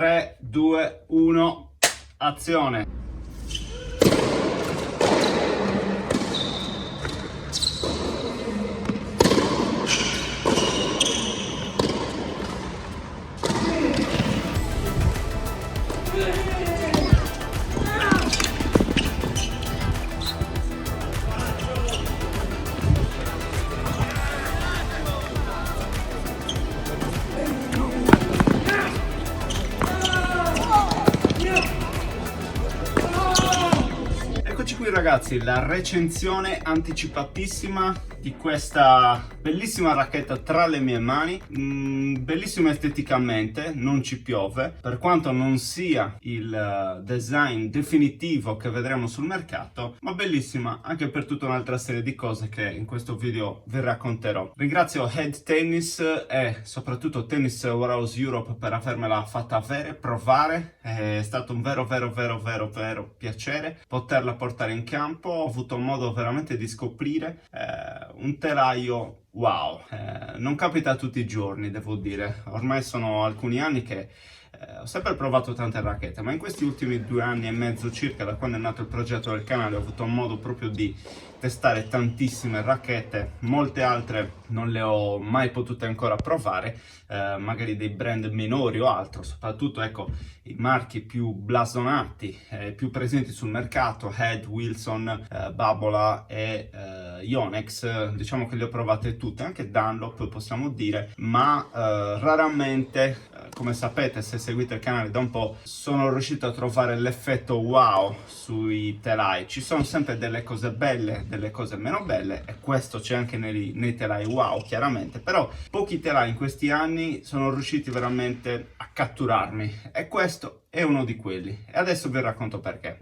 3, 2, 1, azione! Eccoci qui ragazzi, la recensione anticipatissima di questa bellissima racchetta tra le mie mani, bellissima esteticamente, non ci piove, per quanto non sia il design definitivo che vedremo sul mercato, ma bellissima anche per tutta un'altra serie di cose che in questo video vi racconterò. Ringrazio Head Tennis e soprattutto Tennis Warehouse Europe per avermela fatta avere, provare, è stato un vero piacere poterla portare in campo. Ho avuto modo veramente di scoprire un telaio wow, non capita tutti i giorni, devo dire. Ormai sono alcuni anni che ho sempre provato tante racchette, ma in questi ultimi 2 anni e mezzo circa, da quando è nato il progetto del canale, ho avuto modo proprio di testare tantissime racchette. Molte altre non le ho mai potute ancora provare, magari dei brand minori o altro, soprattutto ecco i marchi più blasonati, più presenti sul mercato, Head, Wilson, Babola e Yonex, diciamo che le ho provate tutte, anche Dunlop possiamo dire, ma raramente, come sapete se seguite il canale da un po', sono riuscito a trovare l'effetto wow sui telai. Ci sono sempre delle cose belle, delle cose meno belle, e questo c'è anche nei telai wow chiaramente, però pochi telai in questi anni sono riusciti veramente a catturarmi e questo è uno di quelli, e adesso vi racconto perché.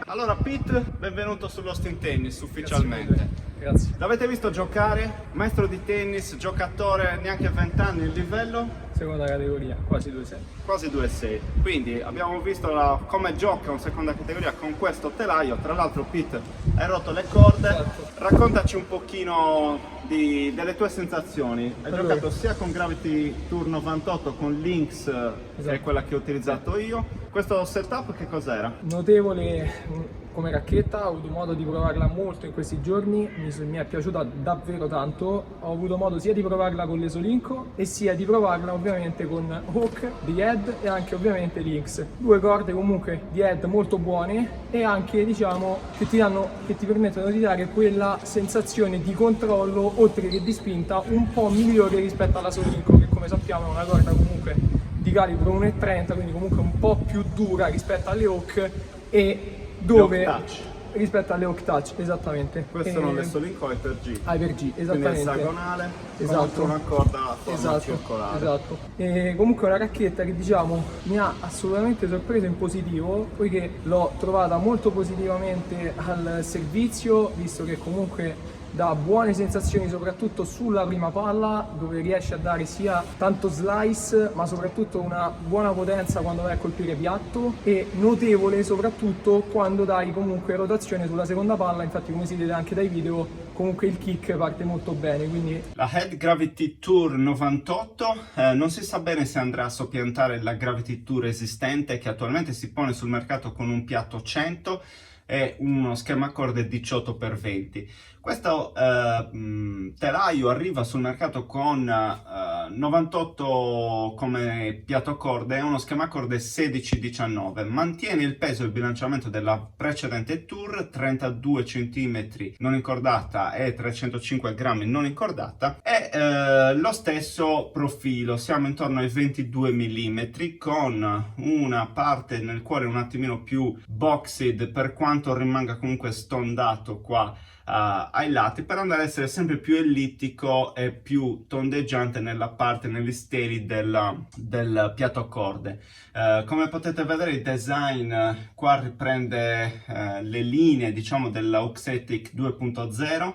Allora Pete, benvenuto sull'Austin Tennis ufficialmente. Grazie. L'avete visto giocare? Maestro di tennis, giocatore, neanche 20 anni, il livello? Seconda categoria, quasi 2,6. Quasi 2,6. Quindi abbiamo visto come gioca in seconda categoria con questo telaio. Tra l'altro Pete, hai rotto le corde. Esatto. Raccontaci un pochino delle tue sensazioni. Hai giocato sia con Gravity Tour 98 con Lynx, che è quella che ho utilizzato io. Questo setup che cos'era? Notevole come racchetta, ho avuto modo di provarla molto in questi giorni, mi è piaciuta davvero tanto. Ho avuto modo sia di provarla con l'Esolinco e sia di provarla ovviamente con Hawk di Head e anche ovviamente Lynx. 2 corde comunque di Head molto buone e anche diciamo che ti permettono di dare quella sensazione di controllo oltre che di spinta un po' migliore rispetto alla Solinco, che come sappiamo è una corda comunque di calibro 1,30, quindi comunque un po' più dura rispetto alle Hawk e dove rispetto alle Hawk Touch, esattamente. Questo non è Solinco, è per G. Ah, per G, esattamente. Quindi esagonale, esatto, contro una corda a forma esatto, circolare. esatto. E comunque è una racchetta che diciamo mi ha assolutamente sorpreso in positivo, poiché l'ho trovata molto positivamente al servizio, visto che comunque dà buone sensazioni soprattutto sulla prima palla, dove riesce a dare sia tanto slice ma soprattutto una buona potenza quando vai a colpire piatto, e notevole soprattutto quando dai comunque rotazione sulla seconda palla. Infatti, come si vede anche dai video, comunque il kick parte molto bene. Quindi la Head Gravity Tour 98 non si sa bene se andrà a soppiantare la Gravity Tour esistente, che attualmente si pone sul mercato con un piatto 100 e uno schema corde 18x20. Questo telaio arriva sul mercato con 98 come piatto corde e uno schema corde 16-19. Mantiene il peso e il bilanciamento della precedente tour, 32 cm non incordata e 305 grammi non incordata, e lo stesso profilo, siamo intorno ai 22 mm, con una parte nel cuore un attimino più boxed, per quanto rimanga comunque stondato qua ai lati, per andare ad essere sempre più ellittico e più tondeggiante nella parte, negli steli del piatto a corde. Come potete vedere, il design qua riprende le linee, diciamo, dell'Auxetic 2.0.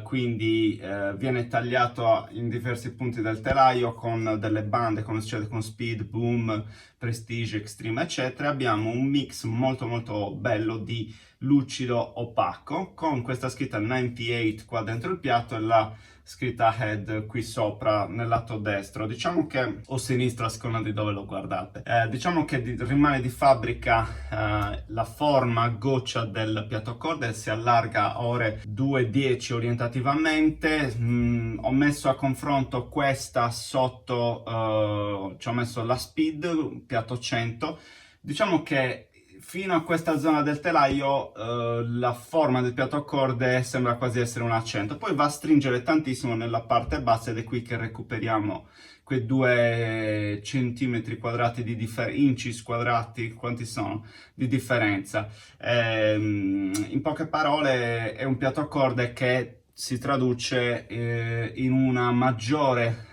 quindi viene tagliato in diversi punti del telaio con delle bande, come succede con Speed, Boom, Prestige, Extreme, eccetera. Abbiamo un mix molto molto bello di lucido opaco con questa scritta 98 qua dentro il piatto e la scritta head qui sopra nel lato destro, diciamo che, o sinistro a seconda di dove lo guardate. Diciamo che rimane di fabbrica la forma a goccia del piatto corde, si allarga a ore 2,10 orientativamente. Ho messo a confronto questa sotto, ci ho messo la Speed, piatto 100. Diciamo che fino a questa zona del telaio la forma del piatto a corde sembra quasi essere un accento, poi va a stringere tantissimo nella parte bassa ed è qui che recuperiamo quei 2 centimetri quadrati di inci quadrati, quanti sono, di differenza. In poche parole è un piatto a corde che si traduce in una maggiore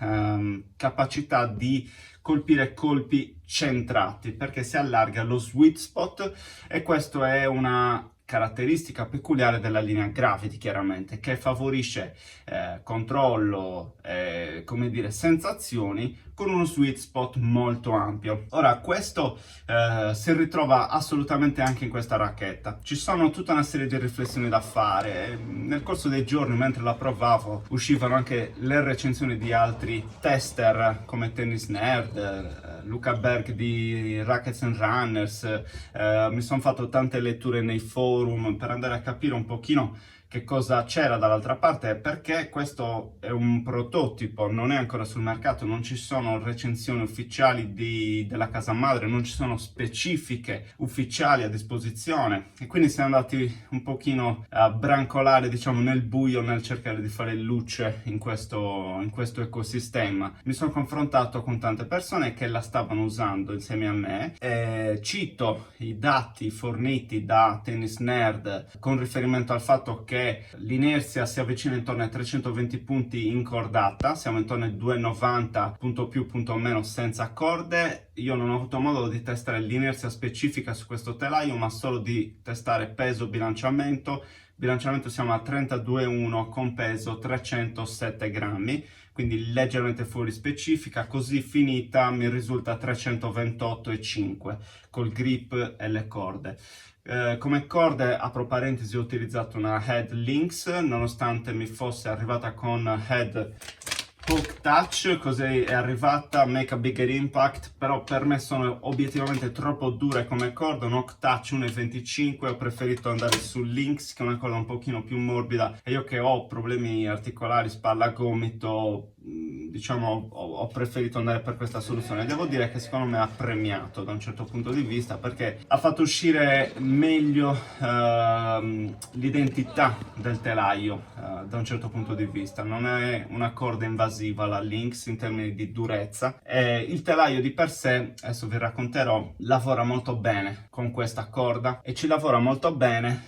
capacità di colpire colpi centrati, perché si allarga lo sweet spot, e questo è una caratteristica peculiare della linea Gravity, chiaramente, che favorisce controllo, come dire, sensazioni con uno sweet spot molto ampio. Ora, questo si ritrova assolutamente anche in questa racchetta. Ci sono tutta una serie di riflessioni da fare. Nel corso dei giorni, mentre la provavo, uscivano anche le recensioni di altri tester come Tennis Nerd, Luca Berg di Rackets and Runners. Mi sono fatto tante letture nei forum per andare a capire un pochino che cosa c'era dall'altra parte, perché questo è un prototipo, non è ancora sul mercato, non ci sono recensioni ufficiali della casa madre, non ci sono specifiche ufficiali a disposizione, e quindi siamo andati un pochino a brancolare, diciamo, nel buio nel cercare di fare luce in questo ecosistema. Mi sono confrontato con tante persone che la stavano usando insieme a me. Cito i dati forniti da Tennis Nerd con riferimento al fatto che l'inerzia si avvicina intorno ai 320 punti in cordata, siamo intorno ai 290 punto più punto meno senza corde. Io non ho avuto modo di testare l'inerzia specifica su questo telaio, ma solo di testare peso, bilanciamento. Bilanciamento siamo a 32,1 con peso 307 grammi, quindi leggermente fuori specifica. Così finita mi risulta 328,5 col grip e le corde. Come corde, apro parentesi, ho utilizzato una Head Lynx, nonostante mi fosse arrivata con Head Hook Touch, così è arrivata Make a Bigger Impact, però per me sono obiettivamente troppo dure come corde. Un Hook Touch 1,25, ho preferito andare su Lynx, che è una cosa un pochino più morbida, e io che ho problemi articolari, spalla, gomito, diciamo, ho preferito andare per questa soluzione. Devo dire che secondo me ha premiato da un certo punto di vista, perché ha fatto uscire meglio l'identità del telaio da un certo punto di vista. Non è una corda invasiva la Lynx in termini di durezza, e il telaio di per sé, adesso vi racconterò, lavora molto bene con questa corda, e ci lavora molto bene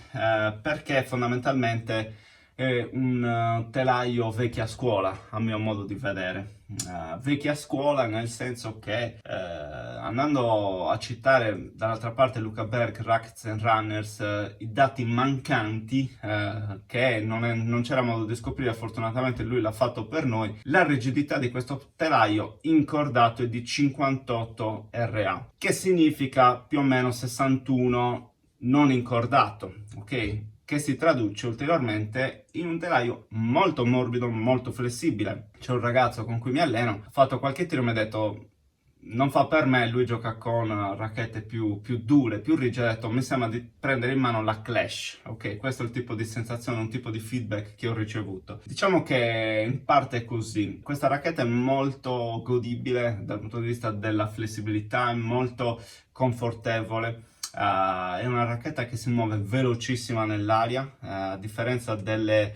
perché fondamentalmente è un telaio vecchia scuola, a mio modo di vedere. Vecchia scuola nel senso che, andando a citare dall'altra parte Luca Berg, Rackets and Runners, i dati mancanti che non c'era modo di scoprire, fortunatamente lui l'ha fatto per noi, la rigidità di questo telaio incordato è di 58 RA, che significa più o meno 61 non incordato, ok? Che si traduce ulteriormente in un telaio molto morbido, molto flessibile. C'è un ragazzo con cui mi alleno, ha fatto qualche tiro e mi ha detto non fa per me, lui gioca con racchette più dure, più rigide, ha detto mi sembra di prendere in mano la Clash, ok? Questo è il tipo di sensazione, un tipo di feedback che ho ricevuto. Diciamo che in parte è così. Questa racchetta è molto godibile dal punto di vista della flessibilità, è molto confortevole. È una racchetta che si muove velocissima nell'aria, a differenza delle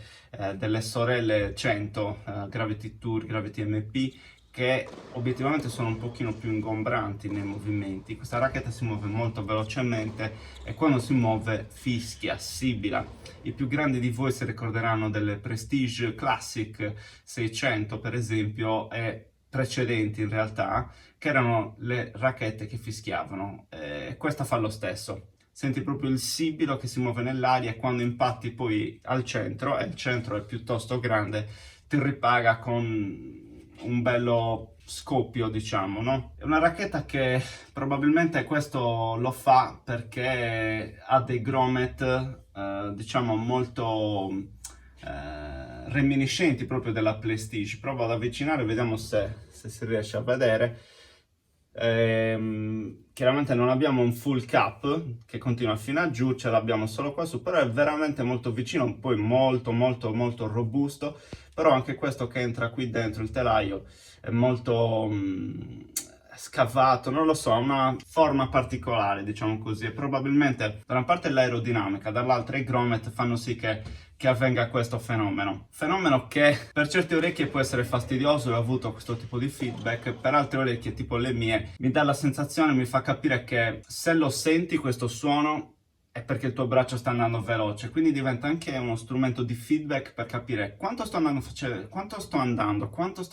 sorelle 100, Gravity Tour, Gravity MP, che obiettivamente sono un pochino più ingombranti nei movimenti. Questa racchetta si muove molto velocemente e quando si muove fischia, sibila. I più grandi di voi si ricorderanno delle Prestige Classic 600 per esempio, e precedenti in realtà, che erano le racchette che fischiavano. Questa fa lo stesso. senti proprio il sibilo che si muove nell'aria e quando impatti poi al centro, e il centro è piuttosto grande, ti ripaga con un bello scoppio, diciamo, no? È una racchetta che probabilmente questo lo fa perché ha dei grommet, diciamo, molto reminiscenti proprio della Prestige. Provo ad avvicinare, vediamo se si riesce a vedere. Chiaramente non abbiamo un full cap che continua fino a giù, ce l'abbiamo solo qua su, però è veramente molto vicino, poi molto molto molto robusto. Però anche questo che entra qui dentro il telaio è molto scavato, non lo so, ha una forma particolare, diciamo così, e probabilmente da una parte l'aerodinamica, dall'altra i grommet fanno sì che avvenga questo fenomeno. Fenomeno che per certe orecchie può essere fastidioso, ho avuto questo tipo di feedback, per altre orecchie tipo le mie mi dà la sensazione, mi fa capire che se lo senti questo suono è perché il tuo braccio sta andando veloce, quindi diventa anche uno strumento di feedback per capire quanto sto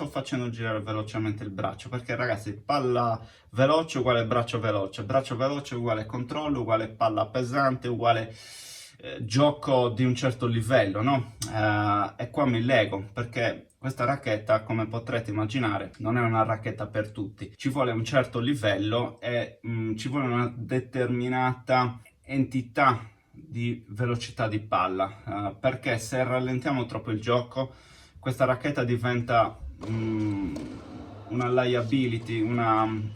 facendo girare velocemente il braccio, perché ragazzi, palla veloce uguale braccio veloce uguale controllo, uguale palla pesante, uguale gioco di un certo livello, no? E qua mi lego, perché questa racchetta, come potrete immaginare, non è una racchetta per tutti. Ci vuole un certo livello e ci vuole una determinata entità di velocità di palla, perché se rallentiamo troppo il gioco, questa racchetta diventa una liability, un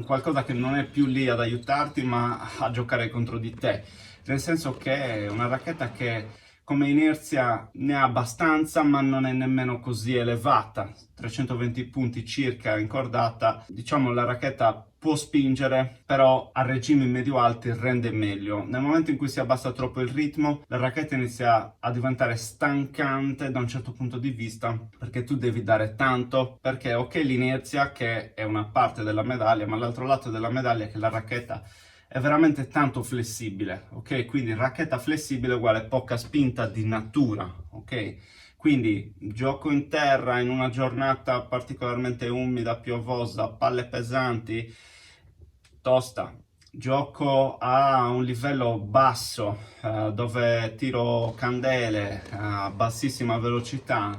qualcosa che non è più lì ad aiutarti, ma a giocare contro di te. Nel senso che è una racchetta che come inerzia ne ha abbastanza, ma non è nemmeno così elevata. 320 punti circa in cordata, diciamo la racchetta può spingere, però a regimi medio-alti rende meglio. Nel momento in cui si abbassa troppo il ritmo, la racchetta inizia a diventare stancante da un certo punto di vista, perché tu devi dare tanto, perché ok l'inerzia che è una parte della medaglia, ma l'altro lato della medaglia è che la racchetta è veramente tanto flessibile, ok? Quindi racchetta flessibile uguale poca spinta di natura, ok? Quindi gioco in terra in una giornata particolarmente umida, piovosa, palle pesanti, tosta. Gioco a un livello basso, dove tiro candele a bassissima velocità,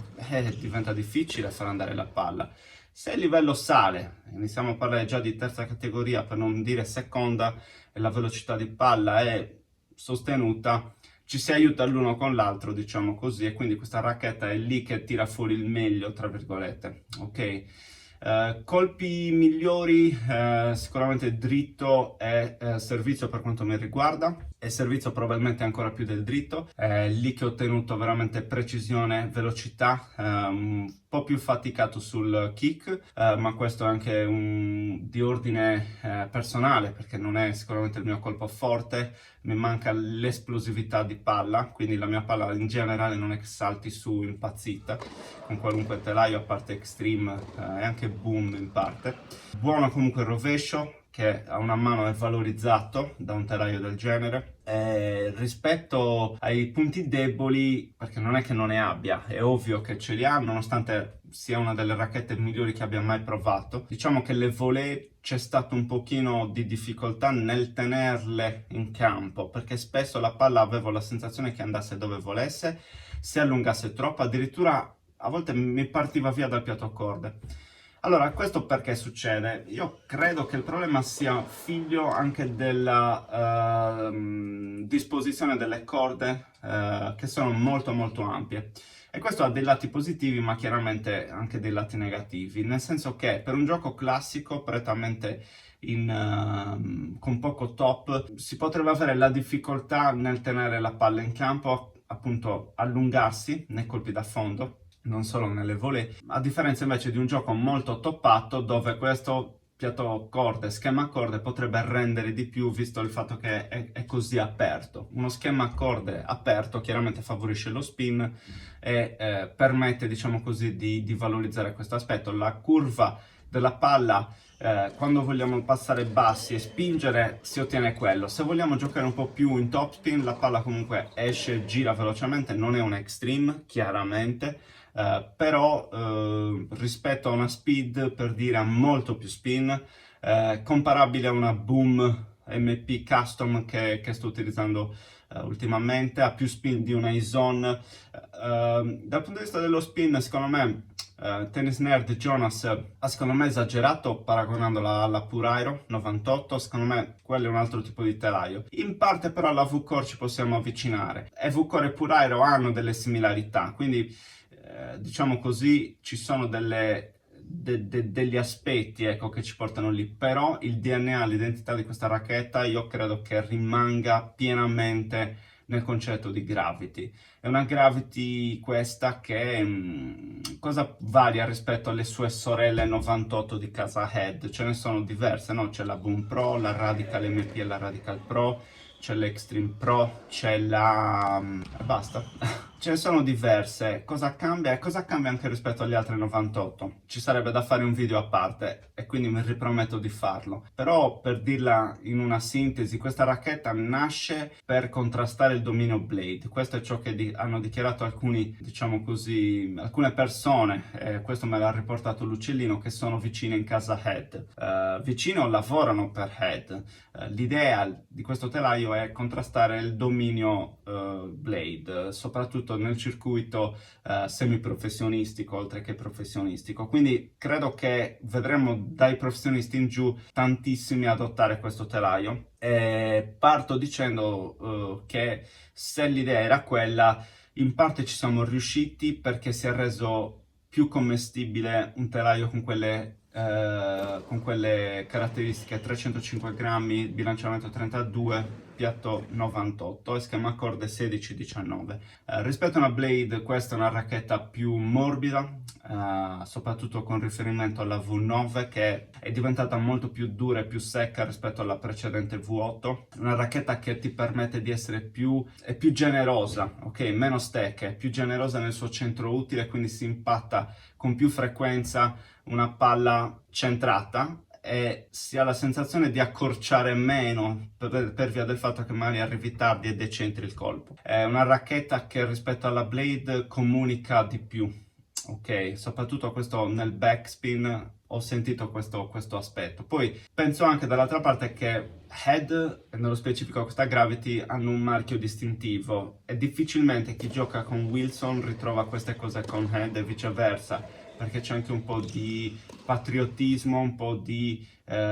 diventa difficile far andare la palla. Se il livello sale, iniziamo a parlare già di terza categoria, per non dire seconda, e la velocità di palla è sostenuta, ci si aiuta l'uno con l'altro, diciamo così, e quindi questa racchetta è lì che tira fuori il meglio, tra virgolette, ok? Colpi migliori, sicuramente dritto e servizio per quanto mi riguarda, e servizio probabilmente ancora più del dritto, è lì che ho ottenuto veramente precisione, velocità, un po' più faticato sul kick, ma questo è anche di ordine personale, perché non è sicuramente il mio colpo forte, mi manca l'esplosività di palla, quindi la mia palla in generale non è che salti su impazzita, con qualunque telaio a parte Extreme e anche Boom in parte. Buono comunque il rovescio, che a una mano è valorizzato da un telaio del genere. Rispetto ai punti deboli, perché non è che non ne abbia, è ovvio che ce li ha, nonostante sia una delle racchette migliori che abbia mai provato. Diciamo che le volée c'è stato un pochino di difficoltà nel tenerle in campo, perché spesso la palla avevo la sensazione che andasse dove volesse, si allungasse troppo, addirittura a volte mi partiva via dal piatocorde. Allora, questo perché succede? Io credo che il problema sia figlio anche della disposizione delle corde, che sono molto molto ampie. E questo ha dei lati positivi, ma chiaramente anche dei lati negativi, nel senso che per un gioco classico, prettamente con poco top, si potrebbe avere la difficoltà nel tenere la palla in campo, appunto allungarsi nei colpi da fondo, non solo nelle volée, a differenza invece di un gioco molto toppato dove questo piatto corde, schema corde potrebbe rendere di più visto il fatto che è così aperto. Uno schema corde aperto chiaramente favorisce lo spin e permette, diciamo così, di valorizzare questo aspetto. La curva della palla, quando vogliamo passare bassi e spingere, si ottiene quello. Se vogliamo giocare un po' più in top spin, la palla comunque esce, gira velocemente, non è un extreme, chiaramente, però rispetto a una speed, per dire, ha molto più spin, comparabile a una boom MP Custom che sto utilizzando ultimamente, ha più spin di una Ison. Dal punto di vista dello spin, secondo me Tennis Nerd Jonas ha secondo me esagerato paragonandola alla Pure Aero 98, secondo me quello è un altro tipo di telaio. In parte però alla V-Core ci possiamo avvicinare, e V-Core e Pure Aero hanno delle similarità, quindi diciamo così ci sono degli aspetti, ecco, che ci portano lì, però il DNA, l'identità di questa racchetta io credo che rimanga pienamente nel concetto di Gravity. È una Gravity questa che cosa varia rispetto alle sue sorelle 98 di casa Head? Ce ne sono diverse, no? C'è la Boom Pro, la Radical MP e la Radical Pro, c'è l'Extreme Pro, c'è la... basta. Ce ne sono diverse. Cosa cambia? E cosa cambia anche rispetto agli altri 98? Ci sarebbe da fare un video a parte e quindi mi riprometto di farlo. Però, per dirla in una sintesi, questa racchetta nasce per contrastare il dominio Blade. Questo è ciò che hanno dichiarato alcuni, diciamo così, alcune persone, questo me l'ha riportato l'Uccellino, che sono vicine in casa Head. Vicine o lavorano per Head. L'idea di questo telaio è contrastare il dominio Blade, soprattutto nel circuito semiprofessionistico oltre che professionistico. Quindi credo che vedremo dai professionisti in giù tantissimi adottare questo telaio. E parto dicendo che se l'idea era quella, in parte ci siamo riusciti, perché si è reso più commestibile un telaio con quelle caratteristiche: 305 grammi, bilanciamento 32, piatto 98 e schema corde 16-19. Rispetto a una Blade, questa è una racchetta più morbida, soprattutto con riferimento alla V9, che è diventata molto più dura e più secca rispetto alla precedente V8. Una racchetta che ti permette di essere più generosa, ok? Meno stecca, è più generosa nel suo centro utile, quindi si impatta con più frequenza una palla centrata e si ha la sensazione di accorciare meno per via del fatto che magari arrivi tardi e decentri il colpo. È una racchetta che rispetto alla Blade comunica di più, ok? Soprattutto questo nel backspin ho sentito questo aspetto. Poi penso anche dall'altra parte che Head, e nello specifico questa Gravity, hanno un marchio distintivo e difficilmente chi gioca con Wilson ritrova queste cose con Head e viceversa, perché c'è anche un po' di patriottismo, un po' di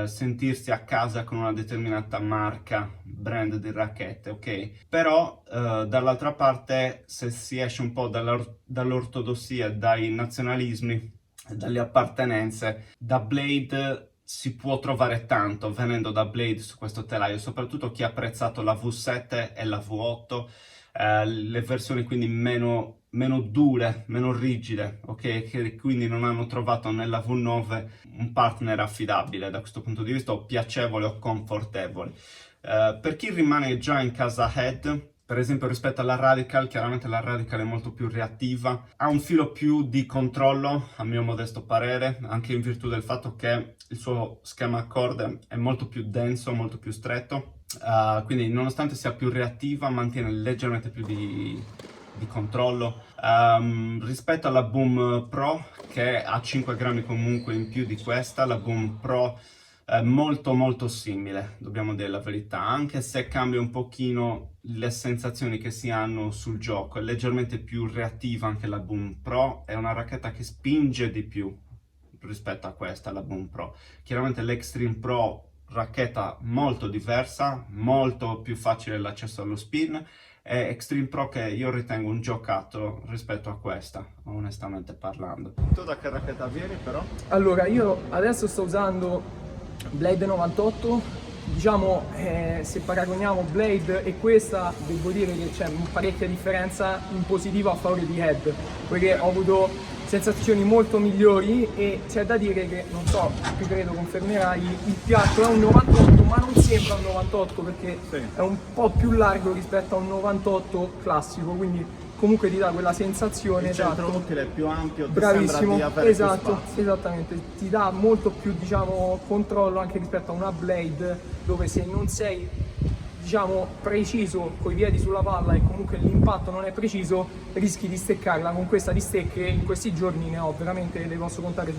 sentirsi a casa con una determinata marca, brand di racchette, ok? Però dall'altra parte, se si esce un po' dall'ortodossia, dai nazionalismi, dalle appartenenze, da Blade si può trovare tanto venendo da Blade su questo telaio, soprattutto chi ha apprezzato la V7 e la V8, le versioni quindi meno dure, meno rigide, ok? Che quindi non hanno trovato nella V9 un partner affidabile da questo punto di vista, o piacevole o confortevole. Per chi rimane già in casa Head, per esempio rispetto alla Radical, chiaramente la Radical è molto più reattiva, ha un filo più di controllo, a mio modesto parere, anche in virtù del fatto che il suo schema a corde è molto più denso, molto più stretto, quindi nonostante sia più reattiva mantiene leggermente più di controllo. Rispetto alla Boom Pro, che ha 5 grammi comunque in più di questa, la Boom Pro è molto simile, dobbiamo dire la verità, anche se cambia un pochino le sensazioni che si hanno sul gioco. È leggermente più reattiva anche la Boom Pro, è una racchetta che spinge di più rispetto a questa, la Boom Pro. Chiaramente l'Extreme Pro, racchetta molto diversa, molto più facile l'accesso allo spin, e Extreme Pro che io ritengo un giocattolo rispetto a questa, onestamente parlando. Tu da che racchetta vieni però? Allora, io adesso sto usando Blade 98, diciamo se paragoniamo Blade e questa devo dire che c'è parecchia differenza in positivo a favore di Head, perché ho avuto sensazioni molto migliori e c'è da dire che, non so, tu credo confermerai, il piatto è un 98 ma non sembra un 98 perché è un po' più largo rispetto a un 98 classico, quindi comunque ti dà quella sensazione. Il centro utile è più ampio, bravissimo, sembra di avere esatto, più spazio. esattamente, ti dà molto più, diciamo, controllo anche rispetto a una Blade, dove se non sei, diciamo, preciso coi piedi sulla palla e comunque l'impatto non è preciso, rischi di steccarla. Con questa di stecche in questi giorni ne ho veramente, le posso contare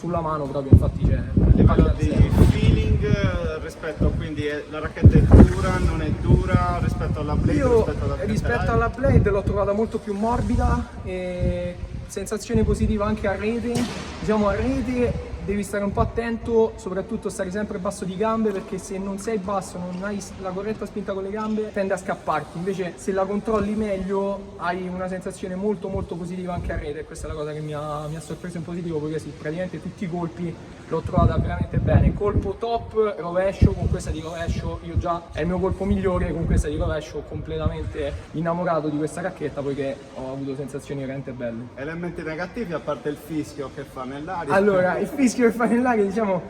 sulla mano proprio, infatti c'è A livello di feeling rispetto, quindi la racchetta è dura, non è dura rispetto alla Blade? Io rispetto rispetto alla Blade l'ho trovata molto più morbida e sensazione positiva anche a rete. Diciamo a rete devi stare un po' attento, soprattutto stare sempre basso di gambe, perché se non sei basso, non hai la corretta spinta con le gambe, tende a scapparti. Invece se la controlli meglio hai una sensazione molto molto positiva anche a rete, e questa è la cosa che mi ha sorpreso in positivo, perché sì, praticamente tutti i colpi l'ho trovata veramente bene. Colpo top, rovescio, con questa di rovescio io già è il mio colpo migliore, con questa di rovescio ho completamente innamorato di questa racchetta, poiché ho avuto sensazioni veramente belle. Elementi negativi a parte il fischio che fa nell'aria? Allora, il fischio che fa nell'aria, diciamo,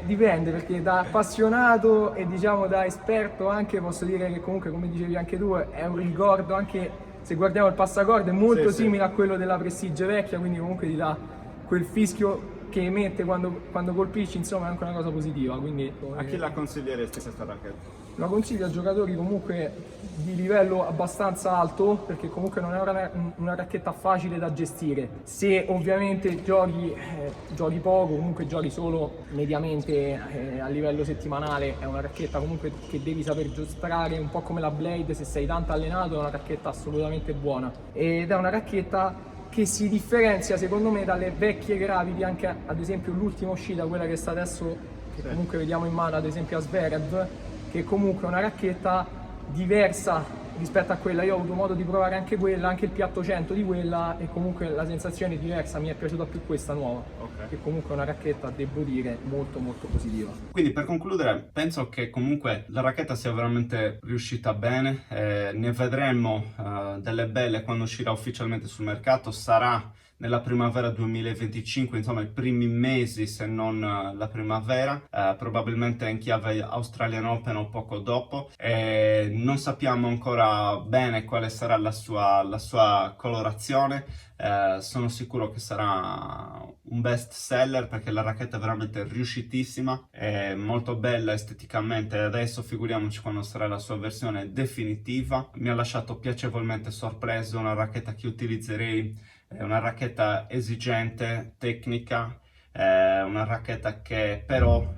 dipende, perché da appassionato e diciamo da esperto anche posso dire che comunque, come dicevi anche tu, è un ricordo, anche se guardiamo il passacorde, è molto simile a quello della Prestige vecchia, quindi comunque ti dà quel fischio che emette quando colpisci, insomma è anche una cosa positiva. Quindi, A chi la consiglieresti questa racchetta? la consiglio a giocatori comunque di livello abbastanza alto, perché comunque non è una racchetta facile da gestire. Se ovviamente giochi poco, comunque giochi solo mediamente a livello settimanale, è una racchetta comunque che devi saper giostrare, un po' come la Blade. Se sei tanto allenato è una racchetta assolutamente buona, ed è una racchetta che si differenzia secondo me dalle vecchie gravidi, anche ad esempio l'ultima uscita, quella che sta adesso, che comunque vediamo in mano ad esempio a Zverev, che comunque è una racchetta diversa rispetto a quella. Io ho avuto modo di provare anche quella, anche il piatto 100 di quella, e comunque la sensazione è diversa, mi è piaciuta più questa nuova, che comunque è una racchetta, devo dire, molto molto positiva. Quindi per concludere, penso che comunque la racchetta sia veramente riuscita bene, ne vedremo delle belle quando uscirà ufficialmente sul mercato, sarà nella primavera 2025, insomma i primi mesi se non la primavera, probabilmente in chiave Australian Open o poco dopo. Non sappiamo ancora bene quale sarà la sua colorazione. Sono sicuro che sarà un best seller, perché la racchetta è veramente riuscitissima, è molto bella esteticamente. Adesso figuriamoci quando sarà la sua versione definitiva. Mi ha lasciato piacevolmente sorpreso, una racchetta che utilizzerei. È una racchetta esigente, tecnica, una racchetta che però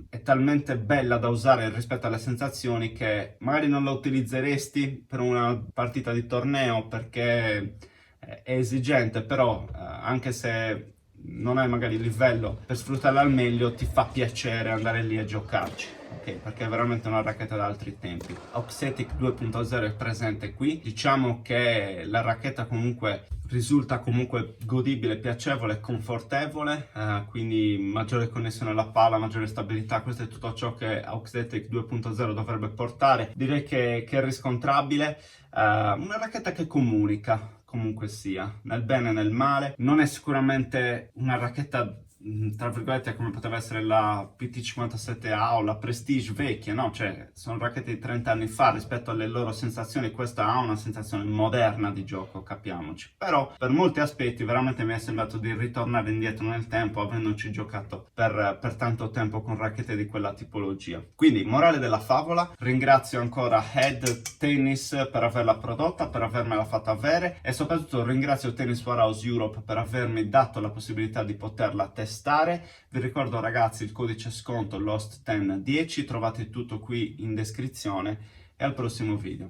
è talmente bella da usare rispetto alle sensazioni che magari non la utilizzeresti per una partita di torneo, perché è esigente, però anche se non hai magari il livello per sfruttarla al meglio, ti fa piacere andare lì a giocarci. Okay, perché è veramente una racchetta da altri tempi. Auxetic 2.0 è presente qui. Diciamo che la racchetta comunque risulta comunque godibile, piacevole, confortevole, quindi maggiore connessione alla palla, maggiore stabilità. Questo è tutto ciò che Auxetic 2.0 dovrebbe portare. Direi che è riscontrabile. Una racchetta che comunica, comunque sia, nel bene e nel male. Non è sicuramente una racchetta tra virgolette come poteva essere la PT57A o la Prestige vecchia, no? Cioè sono racchette di 30 anni fa. Rispetto alle loro sensazioni, questa ha una sensazione moderna di gioco, capiamoci. Però per molti aspetti veramente mi è sembrato di ritornare indietro nel tempo, avendoci giocato per tanto tempo con racchette di quella tipologia. Quindi, morale della favola, ringrazio ancora Head Tennis per averla prodotta, per avermela fatta avere, e soprattutto ringrazio Tennis Warehouse Europe per avermi dato la possibilità di poterla testare. Vi ricordo ragazzi il codice sconto LOST1010, trovate tutto qui in descrizione, e al prossimo video.